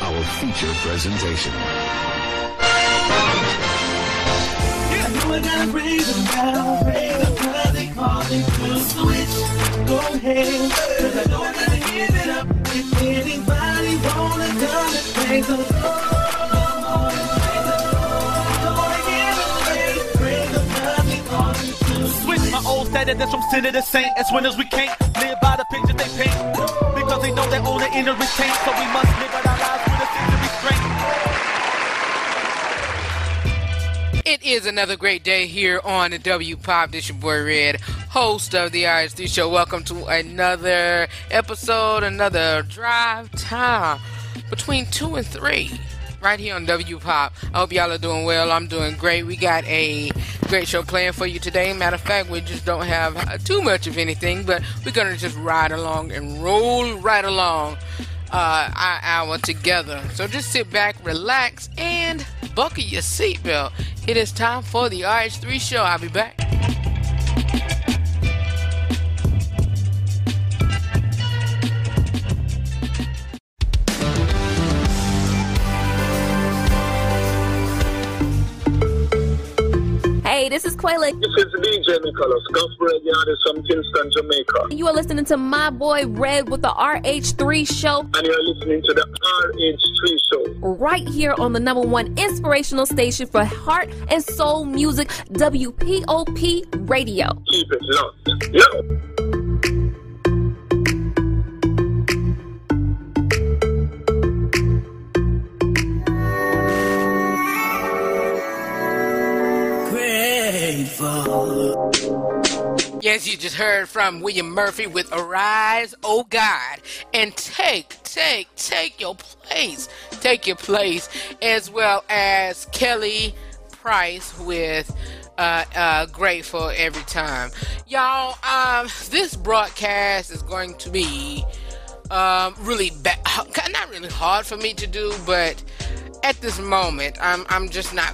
our feature presentation. I know I gotta raise them down, raise them cause they call it to switch. Go ahead, cause I know I gotta give it up. If anybody wanna come and praise the Lord, switch my old status that's from sinner to saint. As winners we can't live by the picture they paint, because they know they own the inner restraint. So we must live out our lives with a sense of restraint. It is another great day here on the WPOP. This your boy Red, host of the RH3 Show. Welcome to another episode, another drive time between 2 and 3, right here on WPOP. I hope y'all are doing well. I'm doing great. We got a great show planned for you today. Matter of fact, we just don't have too much of anything, but we're gonna just ride along and roll right along our hour together. So just sit back, relax, and buckle your seatbelt. It is time for the RH3 Show. I'll be back. Hey, this is Quayla. This is DJ Nicholas, gospel radio artist from Kingston, Jamaica. You are listening to my boy Red with the RH3 Show. And you're listening to the RH3 Show. Right here on the #1 inspirational station for heart and soul music, WPOP Radio. Keep it locked. Yo! Yes, you just heard from William Murphy with Arise, Oh God, and take your place. Take your place, as well as Kelly Price with Grateful Every Time. Y'all, this broadcast is going to be really not really hard for me to do, but at this moment, I'm just not,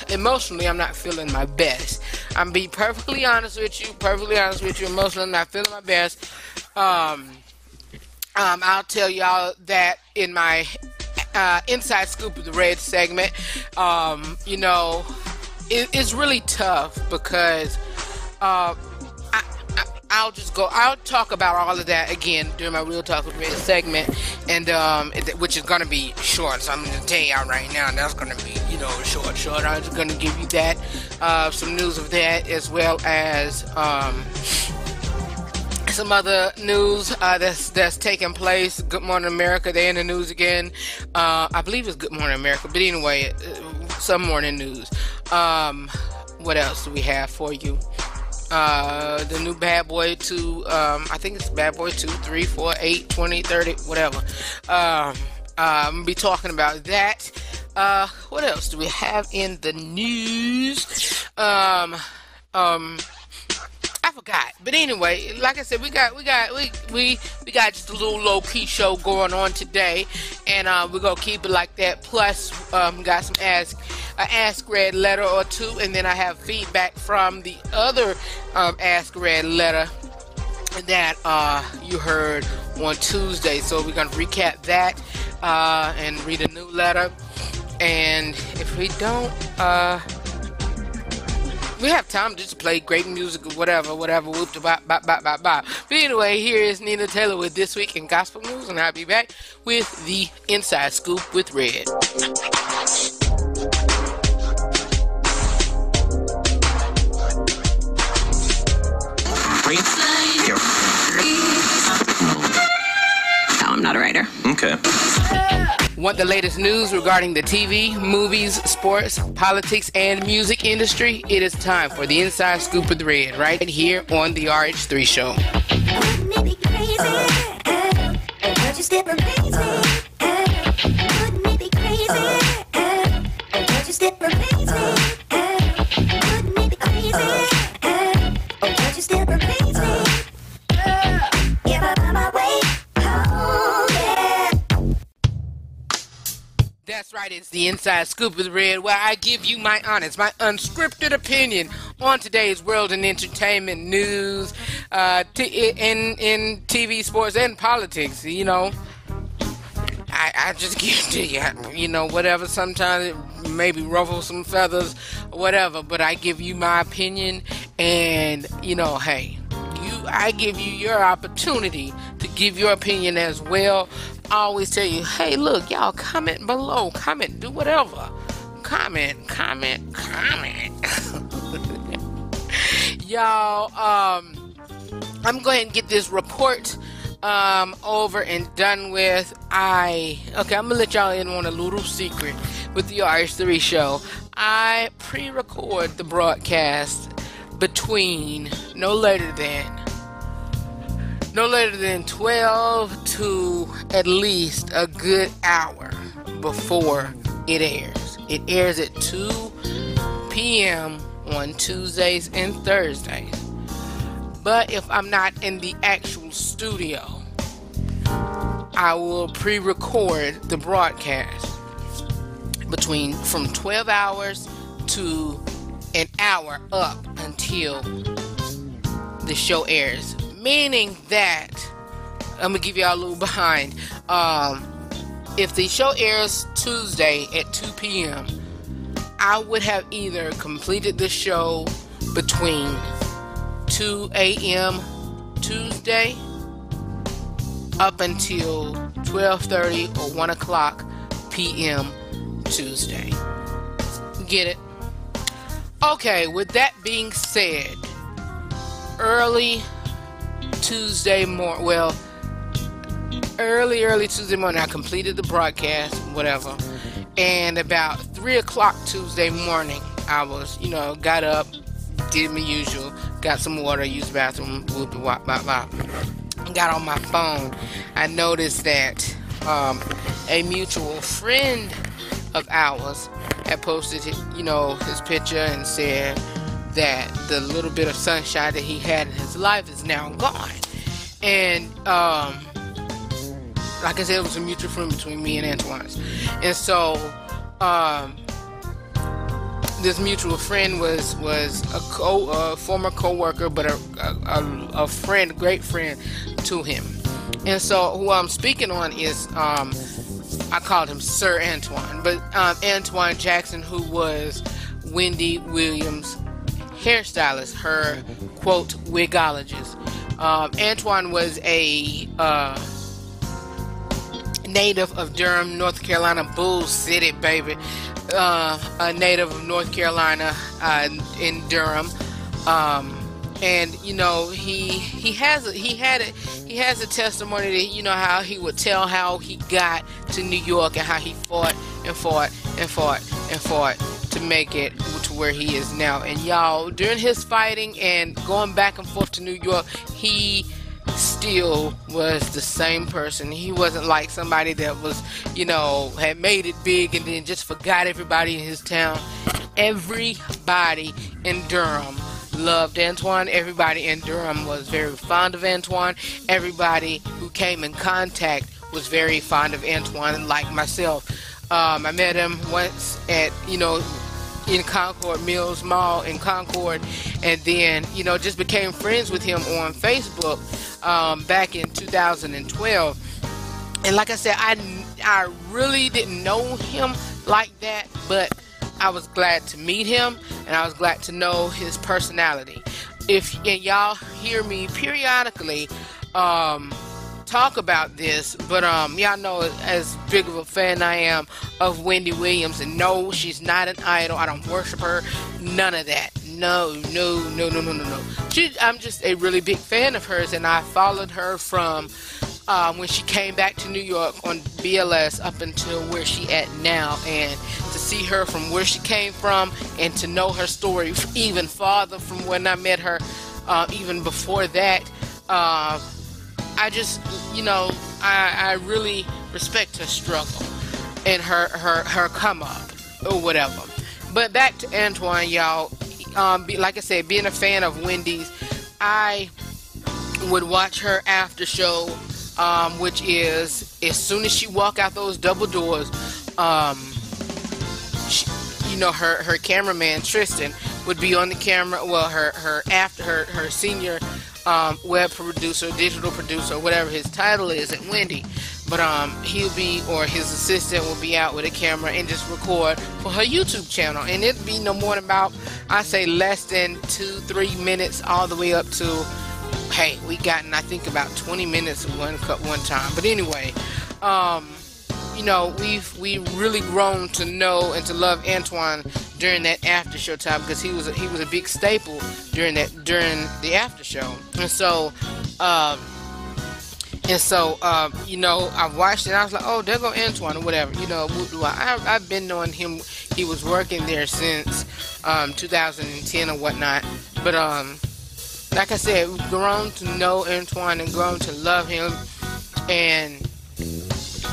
emotionally, I'm not feeling my best. I'm being perfectly honest with you, emotionally, I'm not feeling my best. I'll tell y'all that in my Inside Scoop of the Red segment. You know, it's really tough because I'll talk about all of that again during my Real Talk with Red segment, and which is going to be short, so I'm going to tell y'all right now, that's going to be, short. I'm just going to give you that, some news of that, as well as some other news that's taking place. Good Morning America, they're in the news again. I believe it's Good Morning America, but anyway, some morning news. What else do we have for you? The new Bad Boy 2, I think it's Bad Boy 2, 3, 4, 8, 20, 30, whatever. I'm going to be talking about that. What else do we have in the news? I forgot. But anyway, like I said, we got just a little low key show going on today, and we're gonna keep it like that. Plus, got some Ask Red letter or two, and then I have feedback from the other Ask Red letter that you heard on Tuesday. So we're gonna recap that and read a new letter, and if we don't, we have time to just play great music or whatever, whoop to bop. But anyway, here is Nina Taylor with This Week in Gospel News, and I'll be back with the Inside Scoop with Red. No, I'm not a writer. Okay. Want the latest news regarding the TV, movies, sports, politics, and music industry? It is time for the Inside Scoop with Red, right here on the RH3 Show. Wouldn't it be crazy? Would you still praise me? Wouldn't it be crazy? Would you still praise me? Wouldn't it be crazy? Would you still praise me? If I find my way home, yeah. That's right, it's the Inside Scoop with Red, where I give you my honest, my unscripted opinion on today's world and entertainment news, in TV, sports, and politics. You know, I I just give it to you. You know, whatever. Sometimes it maybe ruffle some feathers, or whatever. But I give you my opinion, and you know, hey, I give you your opportunity to give your opinion as well. I always tell you, hey, look, y'all, comment below, comment, do whatever, comment. Y'all, I'm going to get this report over and done with. I'm gonna let y'all in on a little secret with the RH3 show. I pre-record the broadcast between no later than 12 to at least a good hour before it airs. It airs at 2 p.m. on Tuesdays and Thursdays. But if I'm not in the actual studio, I will pre-record the broadcast from 12 hours to an hour up until the show airs. Meaning that, I'm going to give y'all a little behind. If the show airs Tuesday at 2 p.m., I would have either completed the show between 2 a.m. Tuesday up until 12:30 or 1 o'clock p.m. Tuesday. Get it? Okay, with that being said, early Tuesday morning, early Tuesday morning, I completed the broadcast, whatever, and about 3 o'clock Tuesday morning, I was, got up, did my usual, got some water, used the bathroom, got on my phone. I noticed that a mutual friend of ours had posted his picture and said that the little bit of sunshine that he had in his life is now gone. And like I said, it was a mutual friend between me and Antoine's. And so this mutual friend was a former co-worker, but a friend, a great friend to him. And so who I'm speaking on is, I called him Sir Antoine, but Antoine Jackson, who was Wendy Williams' hairstylist, her, quote, wigologist. Antoine was a native of Durham, North Carolina, Bull City, baby. A native of North Carolina, in Durham, and he has a testimony that how he would tell how he got to New York and how he fought to make it to where he is now. And y'all, during his fighting and going back and forth to New York, he still was the same person. He wasn't like somebody that was, had made it big and then just forgot everybody in his town. Everybody in Durham loved Antoine. Everybody in Durham was very fond of Antoine. Everybody who came in contact was very fond of Antoine, like myself. I met him once at, in Concord, Mills Mall in Concord, and then, just became friends with him on Facebook back in 2012. And like I said, I really didn't know him like that, but I was glad to meet him, and I was glad to know his personality. And y'all hear me periodically talk about this, but y'all know as big of a fan I am of Wendy Williams, and no, she's not an idol. I don't worship her, none of that. No. I'm just a really big fan of hers, and I followed her from when she came back to New York on BLS up until where she at now, and to see her from where she came from and to know her story even farther from when I met her, even before that, I just, I really respect her struggle and her come up or whatever. But back to Antoine, y'all. Like I said, being a fan of Wendy's, I would watch her after show, which is as soon as she walk out those double doors, her cameraman Tristan would be on the camera. Well, her senior web producer, digital producer, whatever his title is at Wendy, But he'll be, or his assistant will be out with a camera and just record for her YouTube channel, and it'd be no more than about, I say, less than 2-3 minutes, all the way up to, hey, we gotten I think about 20 minutes of one time. But anyway, you know, we've really grown to know and to love Antoine during that after show time, because he was a big staple during the after show. And so you know, I watched it and I was like, oh, there go Antoine or whatever. You know, I've been knowing him. He was working there since 2010 or whatnot. But like I said, we've grown to know Antoine and grown to love him, and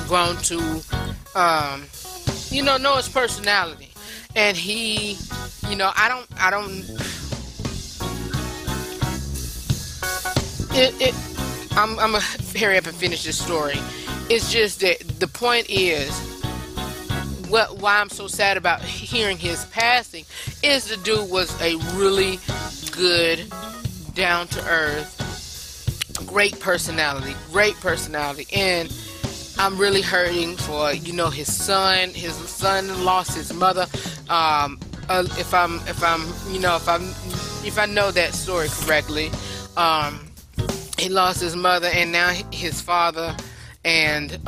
grown to you know his personality. And he, you know, I'm gonna hurry up and finish this story. It's just that the point is, why I'm so sad about hearing his passing is the dude was a really good, down to earth, great personality, and I'm really hurting for, you know, his son. His son lost his mother. If I know that story correctly, he lost his mother and now his father, and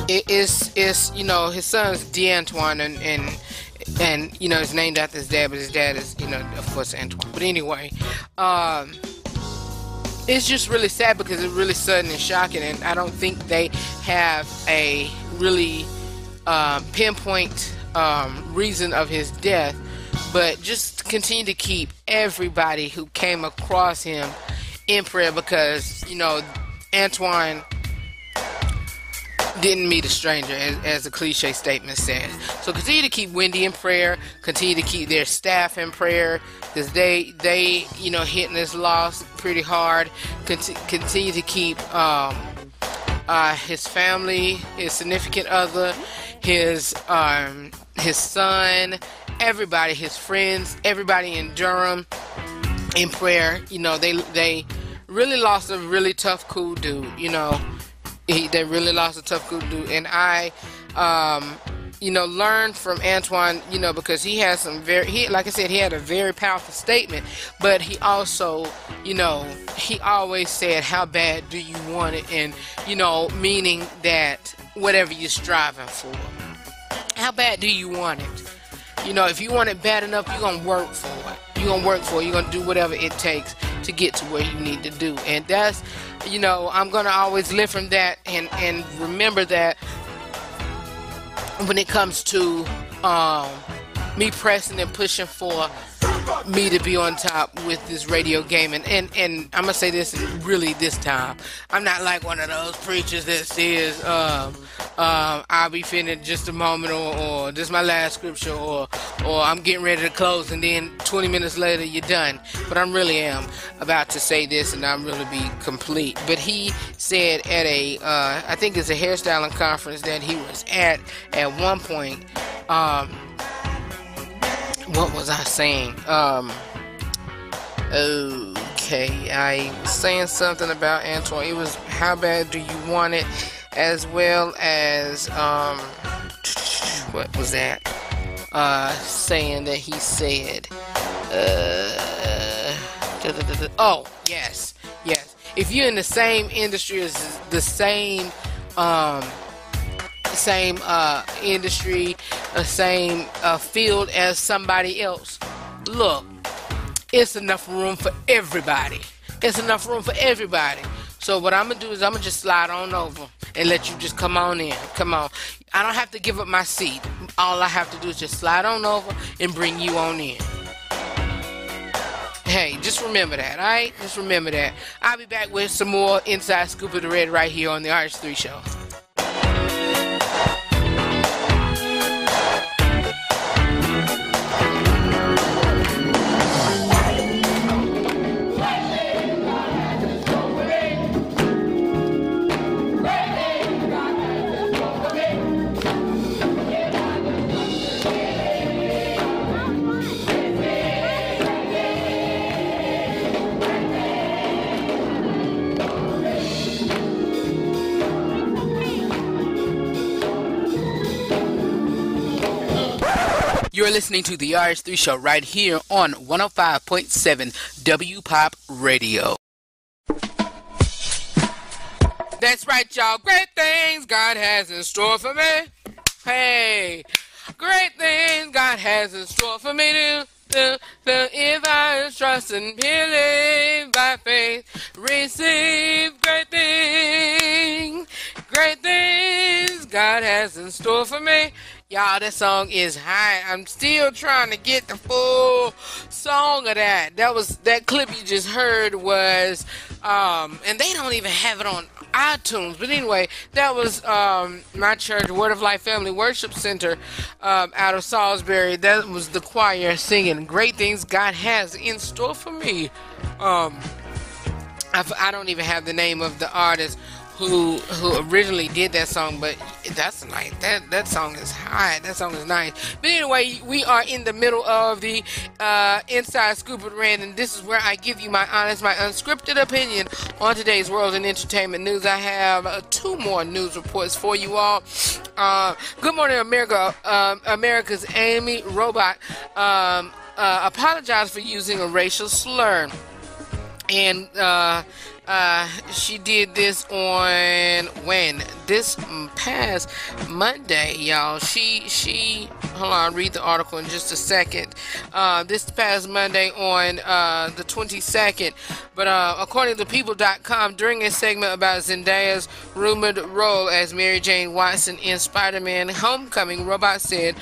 it's you know, his son's DeAntoine, and you know, it's named after his dad, but his dad is, you know, of course, Antoine. But anyway, it's just really sad because it's really sudden and shocking, and I don't think they have a really pinpoint reason of his death. But just continue to keep everybody who came across him in prayer, because, you know, Antoine didn't meet a stranger, as the cliche statement says. So continue to keep Wendy in prayer. Continue to keep their staff in prayer, because they you know, hitting this loss pretty hard. Continue to keep his family, his significant other, his son, everybody, his friends, everybody in Durham in prayer. You know, they really lost a really tough, cool dude. You know, they really lost a tough, cool dude, and I, you know, learned from Antoine. You know, because he has some like I said, he had a very powerful statement, but he also, you know, he always said, "How bad do you want it?" And, you know, meaning that whatever you're striving for, how bad do you want it? You know, if you want it bad enough, you're going to work for it. You're going to work for it. You're going to do whatever it takes to get to where you need to do. And that's, you know, I'm going to always live from that and remember that when it comes to me pressing and pushing for me to be on top with this radio game. And I'm going to say this really this time. I'm not like one of those preachers that says, I'll be finished just a moment, or this is my last scripture, or I'm getting ready to close, and then 20 minutes later you're done. But I really am about to say this, and I'm really be complete. But he said at a, I think it's a hairstyling conference that he was at one point, what was I saying? Okay, I was saying something about Antoine. It was, how bad do you want it? As well as, what was that? Saying that he said, oh, yes. If you're in the same industry as the same industry, same field as somebody else, look, it's enough room for everybody. So what I'm going to do is I'm going to just slide on over and let you just come on in. Come on. I don't have to give up my seat. All I have to do is just slide on over and bring you on in. Hey, just remember that, all right? Just remember that. I'll be back with some more Inside Scoop of the Red right here on the RH3 Show. You're listening to the RH3 Show right here on 105.7 WPOP Radio. That's right, y'all. Great things God has in store for me. Hey, great things God has in store for me. If I trust and believe by faith, receive great things. Great things God has in store for me. Y'all, that song is high. I'm still trying to get the full song of that. That clip you just heard was, and they don't even have it on iTunes. But anyway, that was my church, Word of Life Family Worship Center, out of Salisbury. That was the choir singing great things God has in store for me. I don't even have the name of the artist who originally did that song, but that's like that song is high. That song is nice. But anyway, we are in the middle of the Inside Scoop with Rand, and this is where I give you my honest, my unscripted opinion on today's world and entertainment news. I have 2 more news reports for you all. Good Morning America. America's Amy Robach apologized for using a racial slur. And she did this on this past Monday, y'all. She hold on, I'll read the article in just a second. This past Monday on the 22nd, but according to people.com, during a segment about Zendaya's rumored role as Mary Jane Watson in Spider-Man Homecoming, Robot said,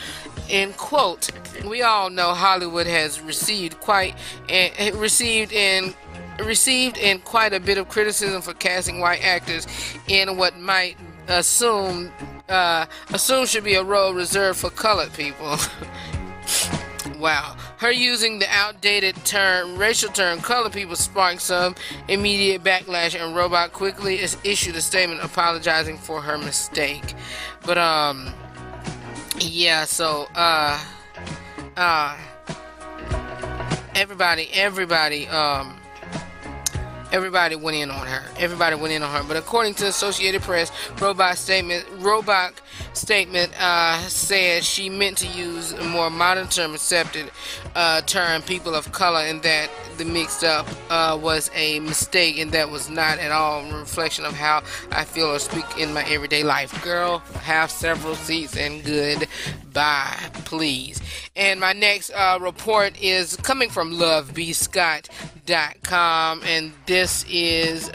in quote, "We all know Hollywood has received in quite a bit of criticism for casting white actors in what might assume should be a role reserved for colored people." Wow. Her using the outdated racial term colored people sparked some immediate backlash, and Robot quickly issued a statement apologizing for her mistake. But yeah, so everybody went in on her. But according to Associated Press, Robach's statement said she meant to use a more modern term, accepted term, people of color, and that the mixed up was a mistake, and that was not at all a reflection of how I feel or speak in my everyday life. Girl, have several seats and goodbye, please. And my next report is coming from lovebscott.com, and this is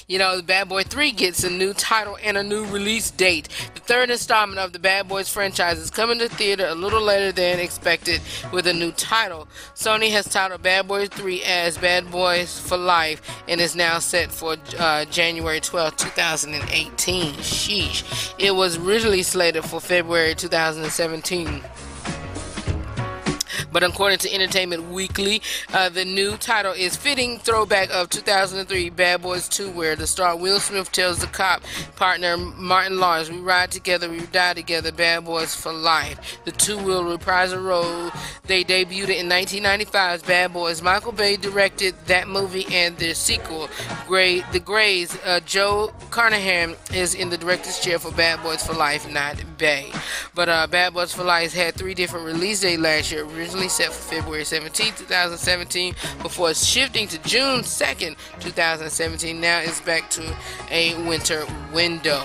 the Bad Boy 3 gets a new title and a new release date. The 3rd installment of the Bad Boys franchise is coming to theater a little later than expected with a new title. Sony has titled Bad Boys 3 as Bad Boys for Life and is now set for January 12, 2018. Sheesh. It was originally slated for February 2017. But according to Entertainment Weekly, the new title is fitting throwback of 2003 Bad Boys 2, where the star Will Smith tells the cop partner Martin Lawrence, "We ride together, we die together, Bad Boys for Life." The two will reprise a role they debuted in 1995's Bad Boys. Michael Bay directed that movie and the sequel. The Grey's Joe Carnahan is in the director's chair for Bad Boys for Life, not Bay. But Bad Boys for Life had 3 different release dates last year, originally set for February 17, 2017, before shifting to June 2nd, 2017. Now it's back to a winter window.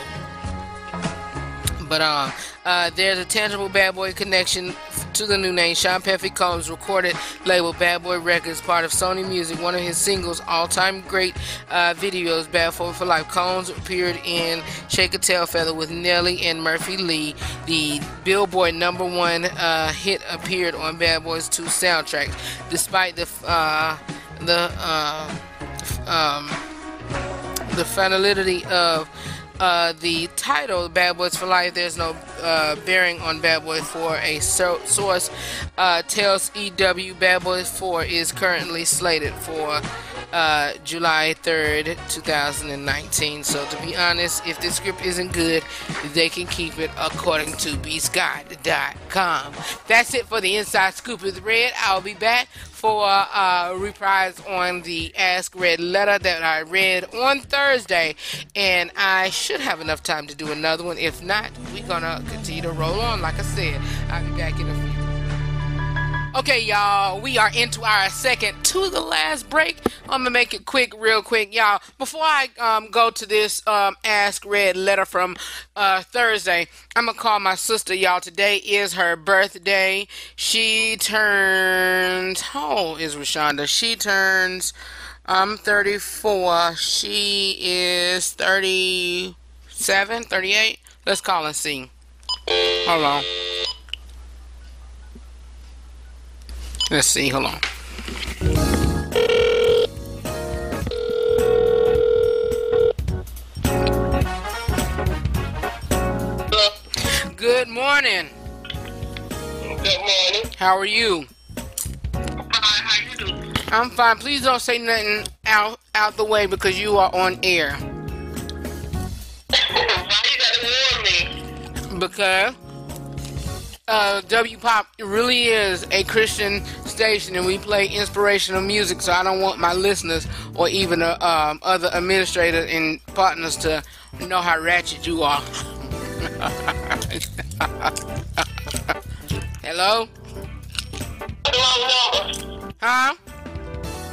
But there's a tangible Bad Boy connection to the new name. Sean Puffy Combs recorded label Bad Boy Records, part of Sony Music. One of his singles, all-time great videos, Bad Boy for Life. Combs appeared in Shake a Tail Feather with Nelly and Murphy Lee. The Billboard #1 hit appeared on Bad Boys 2 soundtrack. Despite the finality of the title, Bad Boys for Life, there's no bearing on Bad Boys 4. A source tells EW Bad Boys 4 is currently slated for July 3rd, 2019. So to be honest, if the script isn't good, they can keep it according to bscott.com. That's it for the Inside Scoop with Red. I'll be back for a reprise on the Ask Red letter that I read on Thursday, and I should have enough time to do another one. If not, we're gonna continue to roll on. Like I said, I'll be back in a few. Okay, y'all, we are into our second to the last break. I'm gonna make it quick, real quick, y'all. Before I go to this Ask Red letter from Thursday, I'm gonna call my sister, y'all. Today is her birthday. She turns, how old is Rashonda? She turns, I'm 34. She is 37, 38. Let's call and see. Hold on. Let's see, hold on. Good morning. Good morning. How are you? How you doing? I'm fine. Please don't say nothing out the way because you are on air. Why you gotta warn me? Because WPOP really is a Christian station, and we play inspirational music, so I don't want my listeners or even other administrators and partners to know how ratchet you are. Hello? The wrong number. Huh?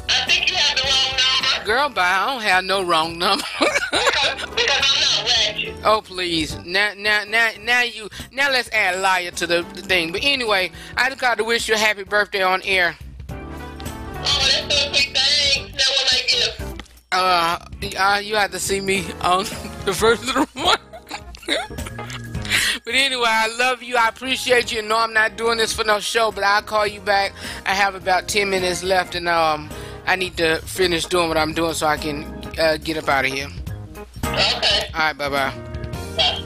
I think you have the wrong number. Girl, bye. I don't have no wrong number. because I'm not ratchet. Oh, please. Now let's add liar to the thing. But anyway, I just got to wish you a happy birthday on air. Oh, that's so quick. Thanks. Now what I give? You have to see me on the first of the month. But anyway, I love you. I appreciate you. No, I'm not doing this for no show, but I'll call you back. I have about 10 minutes left, and I need to finish doing what I'm doing so I can get up out of here. Okay. All right, bye-bye. Bye.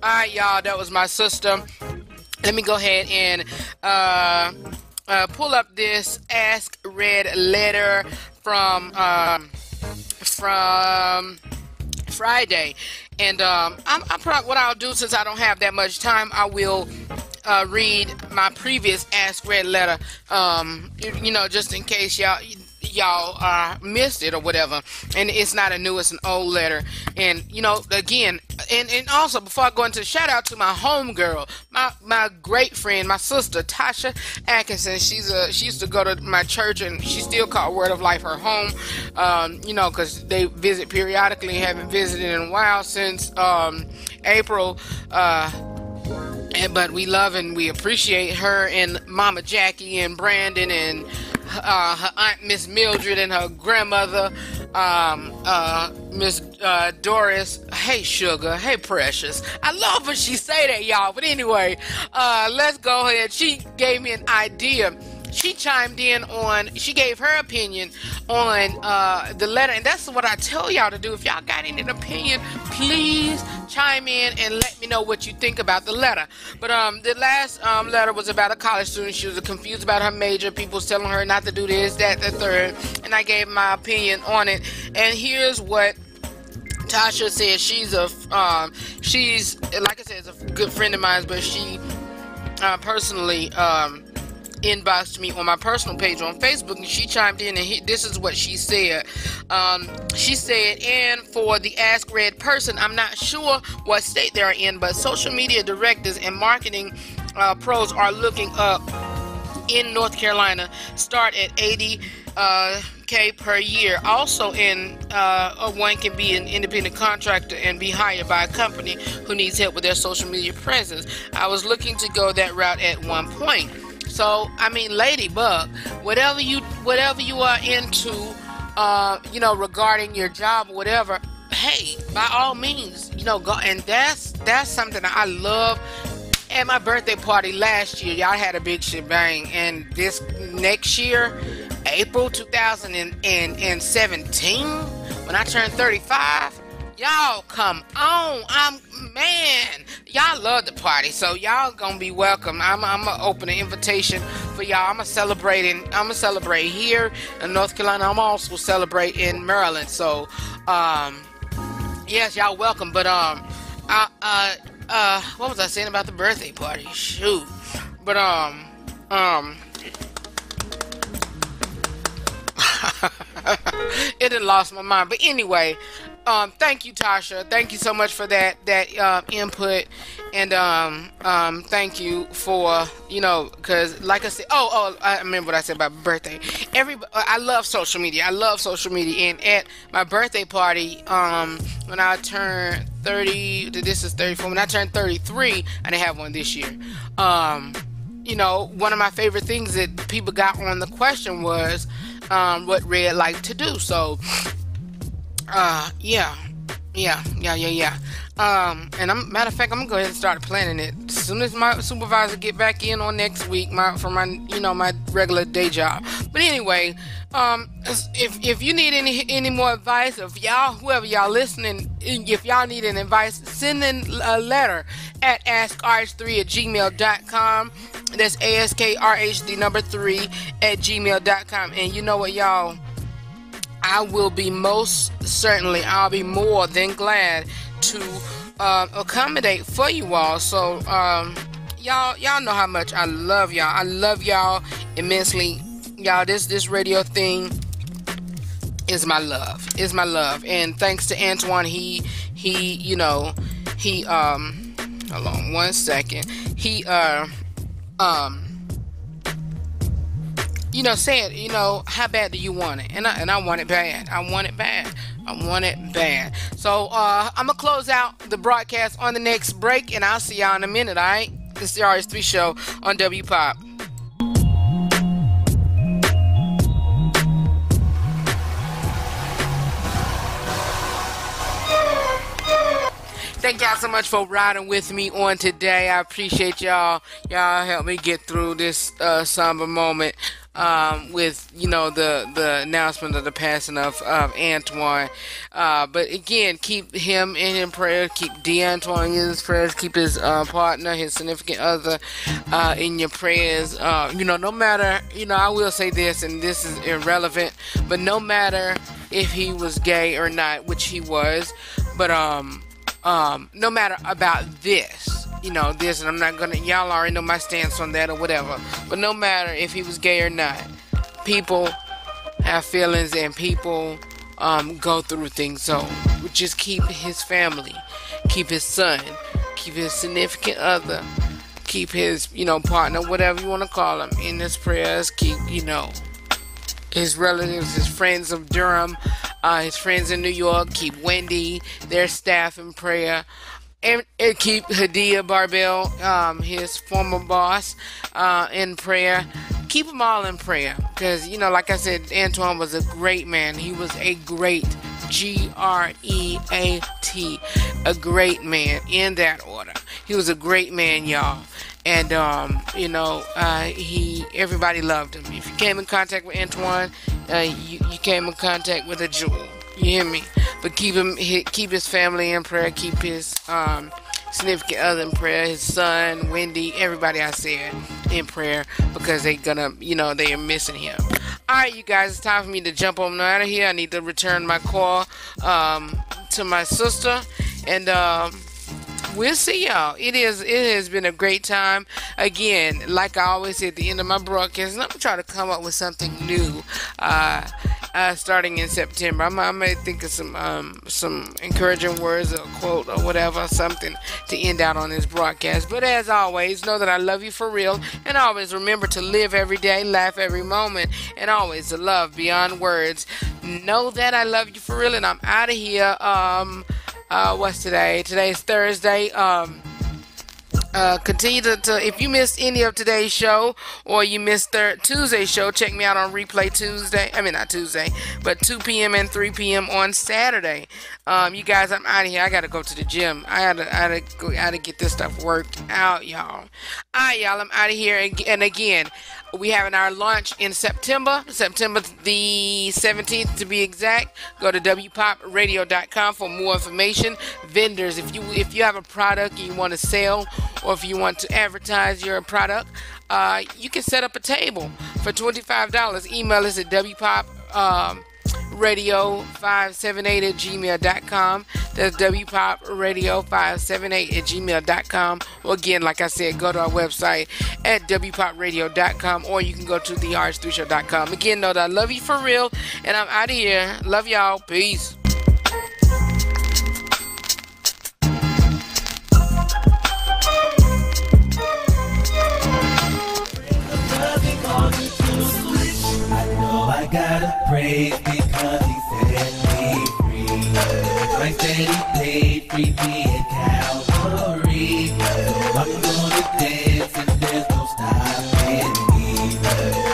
All right, y'all, that was my sister. Let me go ahead and pull up this Ask Red letter from Friday. And what I'll do, since I don't have that much time, I will read my previous Ask Red letter, just in case y'all missed it or whatever. And it's not a new, it's an old letter. And again, and also before I go into, shout out to my homegirl, my great friend, my sister Tasha Atkinson. She used to go to my church, and she still called Word of Life her home, because they visit periodically. Haven't visited in a while since April. But we love and we appreciate her and Mama Jackie and Brandon and her aunt Miss Mildred and her grandmother Miss Doris. Hey Sugar, hey Precious. I love when she say that, y'all. But anyway, let's go ahead. She gave me an idea. She chimed in she gave her opinion on the letter, and that's what I tell y'all to do. If y'all got any opinion, please chime in and let me know what you think about the letter. But the last letter was about a college student. She was confused about her major. People was telling her not to do this, that, the third, and I gave my opinion on it. And here's what Tasha said. She's like I said, is a good friend of mine, but she personally inboxed me on my personal page on Facebook, and she chimed in, and this is what she said. She said, and for the Ask Red person, I'm not sure what state they're in, but social media directors and marketing pros are looking up in North Carolina, start at $80K per year. Also, one can be an independent contractor and be hired by a company who needs help with their social media presence. I was looking to go that route at one point. So, I mean, Ladybug, whatever you are into, regarding your job or whatever, hey, by all means, go. And that's something I love. At my birthday party last year, y'all had a big shebang. And this next year, April 2017, when I turned 35, Y'all come on. Y'all love the party, so y'all gonna be welcome. I'm gonna open an invitation for y'all. I'm gonna celebrate here in North Carolina. I'm also celebrate in Maryland. So yes, y'all welcome. But what was I saying about the birthday party? Shoot. But it had lost my mind. But anyway, thank you, Tasha. Thank you so much for that input, and thank you for, because like I said, I remember what I said about birthday. I love social media. And at my birthday party, when I turned 30, this is 34. When I turned 33, I didn't have one this year. One of my favorite things that people got on the question was what Red liked to do. So, yeah. And matter of fact, I'm gonna go ahead and start planning it as soon as my supervisor get back in on next week, for my regular day job. But anyway, if you need any more advice, whoever y'all listening, if y'all need an advice, send in a letter at askrh3@gmail.com. That's ASKRH3@gmail.com. And you know what, y'all? I'll be more than glad to accommodate for you all. So y'all know how much I love y'all. I love y'all immensely. Y'all, this radio thing is my love. And thanks to Antoine, he hold on one second. He said, how bad do you want it? And I want it bad. I want it bad. So I'm gonna close out the broadcast on the next break, and I'll see y'all in a minute. All right, this is the RH3 show on WPOP. Thank y'all so much for riding with me on today. I appreciate y'all. Y'all helped me get through this somber moment with the announcement of the passing of Antoine. But again, keep him in prayer. Keep D'Antoine in his prayers. Keep his partner, his significant other, in your prayers. No matter, I will say this, and this is irrelevant, but no matter if he was gay or not, which he was, but no matter about this, and I'm not gonna, y'all already know my stance on that or whatever, but no matter if he was gay or not, people have feelings and people go through things. So just keep his family, keep his son, keep his significant other, keep his, partner, whatever you want to call him, in his prayers. Keep, his relatives, his friends of Durham, his friends in New York. Keep Wendy, their staff, in prayer. And keep Hadia Barbell, his former boss, in prayer. Keep them all in prayer. Because, like I said, Antoine was a great man. He was a great, Great, a great man, in that order. He was a great man, y'all. And, everybody loved him. If you came in contact with Antoine, you came in contact with a jewel. You hear me? But keep his family in prayer. Keep his significant other in prayer. His son, Wendy, everybody I said in prayer, because they are missing him. All right, you guys, it's time for me to jump on out of here. I need to return my call to my sister, and we'll see y'all. It has been a great time. Again, like I always say at the end of my broadcast, I'm trying to come up with something new. Starting in September, I may think of some encouraging words, or a quote, or whatever, something to end out on this broadcast. But as always, know that I love you for real, and always remember to live every day, laugh every moment, and always to love beyond words. Know that I love you for real, and I'm out of here. What's today? Today's Thursday. Continue to, if you missed any of today's show, or you missed Tuesday's show, check me out on replay Tuesday. I mean, not Tuesday, but 2 p.m. and 3 p.m. on Saturday. You guys, I'm out of here. I gotta go to the gym. I gotta get this stuff worked out, y'all. Alright, y'all, I'm out of here. And again, we having our launch in September the 17th to be exact. Go to WPOPradio.com for more information. Vendors, if you have a product you want to sell, or if you want to advertise your product, you can set up a table for $25. Email us at WPOPradio578@gmail.com. That's WPOPradio578@gmail.com. Or again, like I said, go to our website at WPOPradio.com, or you can go to therh3show.com. Again, know that I love you for real, and I'm out of here. Love y'all. Peace. I gotta praise because he set me free. Christ that he paid, freed me at Calvary. So I'm gonna dance and there's no stopping me.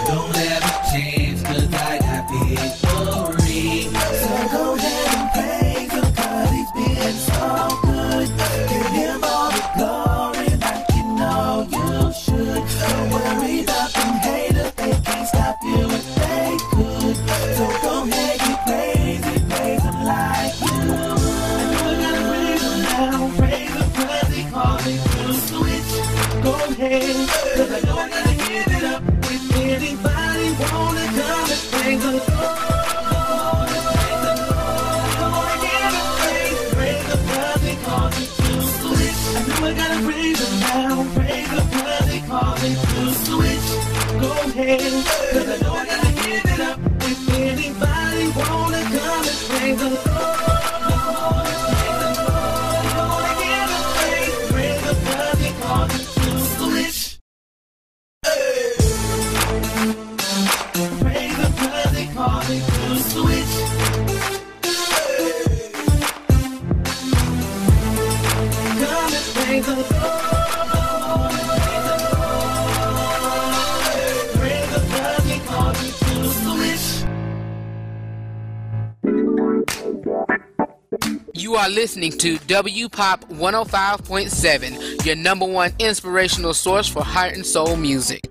Don't ever change cause I got victory. So go ahead and praise him cause he's been so good. Give him all the glory like you know you should. Don't worry about them haters, they can't stop you if they could. So go ahead, you crazy, praise him like you. I know I gotta praise him now, praise him cause he called me to switch. Go ahead, cause I know I gotta give it up. If anybody wanna come and praise him, I gotta praise him now, praise him cause he called me to switch. Go ahead, cause I know I gotta give it up. If anybody wanna come and praise him, praise him cause he called me to switch. Praise him cause he called me to switch. Praise the Lord, praise the God, he called me to switch. You are listening to WPOP 105.7, your number one inspirational source for heart and soul music.